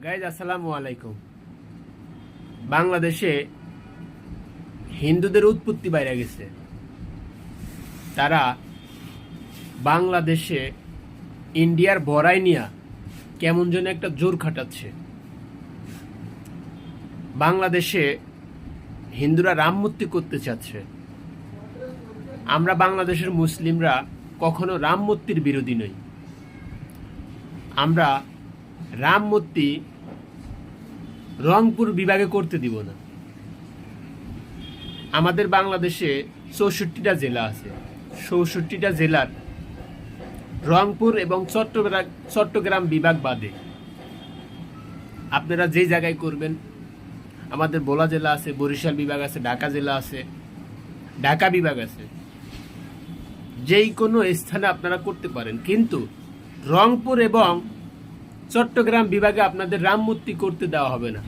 Guys আসসালামু আলাইকুম। বাংলাদেশে হিন্দুদের উৎপত্তি বাইরে গেছে। তারা বাংলাদেশে ইন্ডিয়ার বড়াই নিয়া কেমন যেন একটা জোর খাটাচ্ছে। বাংলাদেশে হিন্দুরা রাম মূর্তি করতে চাচ্ছে। আমরা বাংলাদেশের মুসলিমরা কখনো রাম মূর্তির বিরোধী নই। আমরা রাম মূর্তি রংপুর বিভাগে করতে দিব না। আমাদের বাংলাদেশে 64টা জেলা আছে। 64টা জেলার রংপুর এবং চট্টগ্রাম বিভাগ বাদে আপনারা যে জায়গায় করবেন, আমাদের ভোলা জেলা আছে, বরিশাল বিভাগ আছে, ঢাকা জেলা আছে, ঢাকা বিভাগ আছে, যেই কোনো স্থানে আপনারা করতে পারেন। কিন্তু রংপুর এবং চট্টগ্রাম বিভাগে আপনাদের রাম মূর্তি করতে দেওয়া হবে না।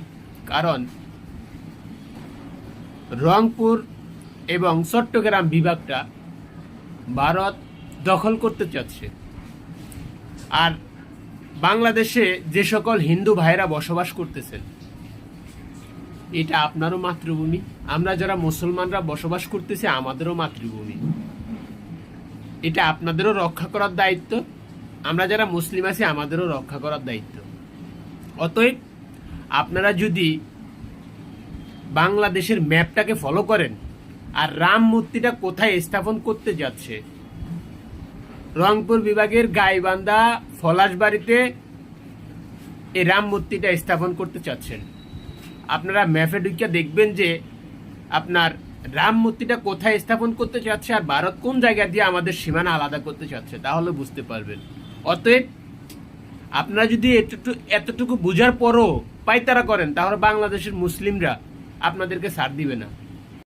কারণ রংপুর এবং চট্টগ্রাম বিভাগটা ভারত দখল করতে চাচ্ছে। আর বাংলাদেশে যে সকল হিন্দু ভাইরা বসবাস করতেছেন, এটা আপনারও মাতৃভূমি। আমরা যারা মুসলমানরা বসবাস করতেছি, আমাদেরও মাতৃভূমি। এটা আপনাদেরও রক্ষা করার দায়িত্ব। আমরা যারা মুসলিম আছি, আমাদেরও রক্ষা করার দায়িত্ব। অতএব আপনারা যদি বাংলাদেশের ম্যাপটাকে ফলো করেন আর রাম মূর্তিটা কোথায় স্থাপন করতে যাচ্ছে, রংপুর বিভাগের গাইবান্ধা ফলাশবাড়িতে এই রাম মূর্তিটা স্থাপন করতে চাচ্ছেন, আপনারা ম্যাপে ঢুকে দেখবেন যে আপনার রাম মূর্তিটা কোথায় স্থাপন করতে চাচ্ছে আর ভারত কোন জায়গা দিয়ে আমাদের সীমানা আলাদা করতে চাচ্ছে, তাহলে বুঝতে পারবেন। অতএব আপনারা যদি এতটুকু বোঝার পরও পাইতারা করেন, তাহলে বাংলাদেশের মুসলিমরা আপনাদেরকে ছাড় দিবে না।